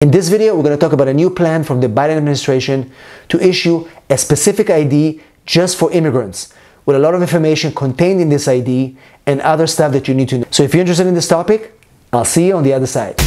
In this video, we're going to talk about a new plan from the Biden administration to issue a specific ID just for immigrants, with a lot of information contained in this ID and other stuff that you need to know. So if you're interested in this topic, I'll see you on the other side.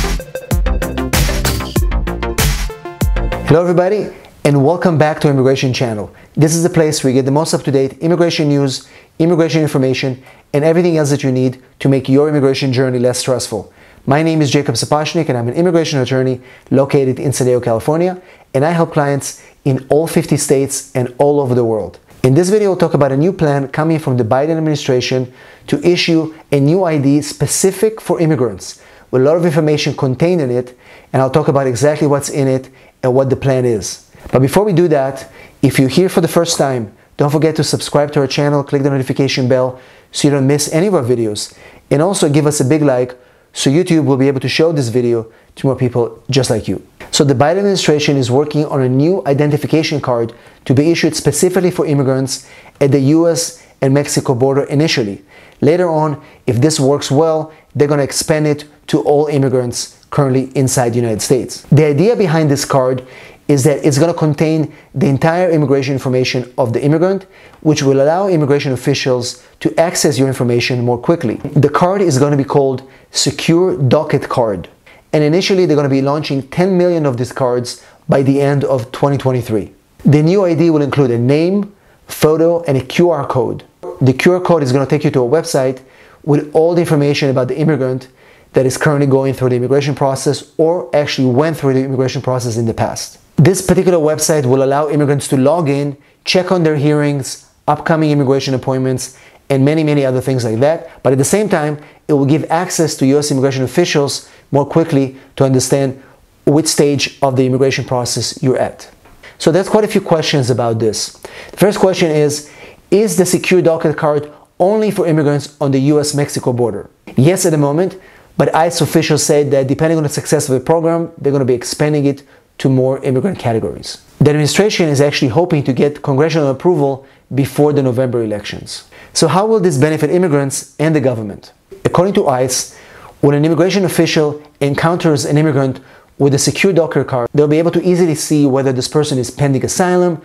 Hello everybody, and welcome back to Immigration Channel. This is the place where you get the most up-to-date immigration news, immigration information, and everything else that you need to make your immigration journey less stressful. My name is Jacob Sapochnick, and I'm an immigration attorney located in San Diego, California, and I help clients in all 50 states and all over the world. In this video, we'll talk about a new plan coming from the Biden administration to issue a new ID specific for immigrants, with a lot of information contained in it, and I'll talk about exactly what's in it and what the plan is. But before we do that, if you're here for the first time, don't forget to subscribe to our channel, click the notification bell so you don't miss any of our videos, and also give us a big like so YouTube will be able to show this video to more people just like you. So the Biden administration is working on a new identification card to be issued specifically for immigrants at the US and Mexico border initially. Later on, if this works well, they're going to expand it to all immigrants currently inside the United States. The idea behind this card is that it's going to contain the entire immigration information of the immigrant, which will allow immigration officials to access your information more quickly. The card is going to be called Secured Docket Card, and initially they're going to be launching 10 million of these cards by the end of 2023. The new ID will include a name, photo, and a QR code. The QR code is going to take you to a website with all the information about the immigrant that is currently going through the immigration process or actually went through the immigration process in the past. This particular website will allow immigrants to log in, check on their hearings, upcoming immigration appointments, and many other things like that. But at the same time, it will give access to US immigration officials more quickly to understand which stage of the immigration process you're at. So there's quite a few questions about this. The first question is the Secure Docket Card only for immigrants on the US-Mexico border? Yes, at the moment, but ICE officials said that depending on the success of the program, they're going to be expanding it to more immigrant categories. The administration is actually hoping to get congressional approval before the November elections. So how will this benefit immigrants and the government? According to ICE, when an immigration official encounters an immigrant with a secure docket card, they'll be able to easily see whether this person is pending asylum,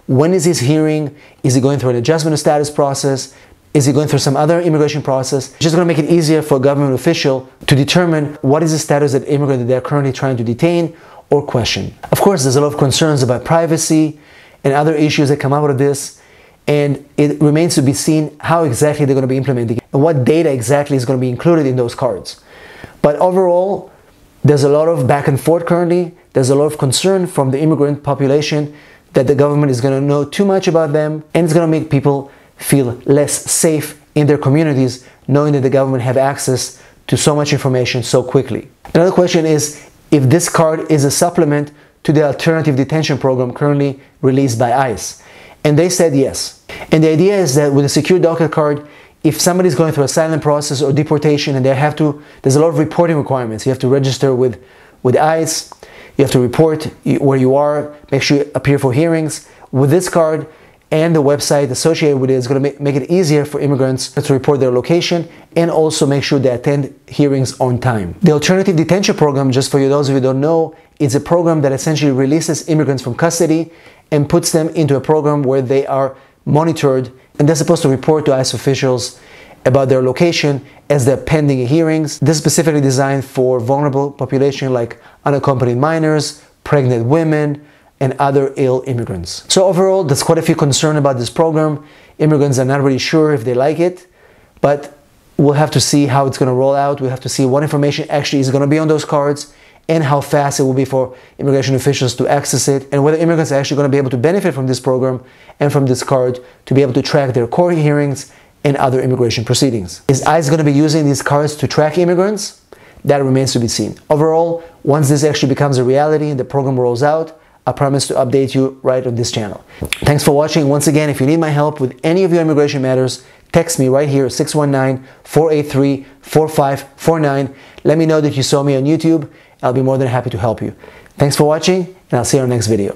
when is his hearing, is he going through an adjustment of status process, is he going through some other immigration process? It's just going to make it easier for a government official to determine what is the status of the immigrant that they're currently trying to detain or question. Of course, there's a lot of concerns about privacy and other issues that come out of this, and it remains to be seen how exactly they're going to be implementing it and what data exactly is going to be included in those cards. But overall, there's a lot of back and forth currently. There's a lot of concern from the immigrant population that the government is going to know too much about them, and it's going to make people feel less safe in their communities knowing that the government have access to so much information so quickly. Another question is if this card is a supplement to the alternative detention program currently released by ICE. And they said yes. And the idea is that with a secure docket card, if somebody's going through asylum process or deportation and there's a lot of reporting requirements. You have to register with ICE, you have to report where you are, make sure you appear for hearings. With this card and the website associated with it is going to make it easier for immigrants to report their location and also make sure they attend hearings on time. The alternative detention program, just for those of you who don't know, is a program that essentially releases immigrants from custody and puts them into a program where they are monitored, and they're supposed to report to ICE officials about their location as they're pending hearings. This is specifically designed for vulnerable population like unaccompanied minors, pregnant women, and other ill immigrants. So overall, there's quite a few concerns about this program. Immigrants are not really sure if they like it, but we'll have to see how it's going to roll out. We'll have to see what information actually is going to be on those cards and how fast it will be for immigration officials to access it, and whether immigrants are actually going to be able to benefit from this program and from this card to be able to track their court hearings and other immigration proceedings. Is ICE going to be using these cards to track immigrants? That remains to be seen. Overall, once this actually becomes a reality and the program rolls out, I promise to update you right on this channel. Thanks for watching. Once again, if you need my help with any of your immigration matters, text me right here, 619-483-4549. Let me know that you saw me on YouTube. I'll be more than happy to help you. Thanks for watching, and I'll see you on the next video.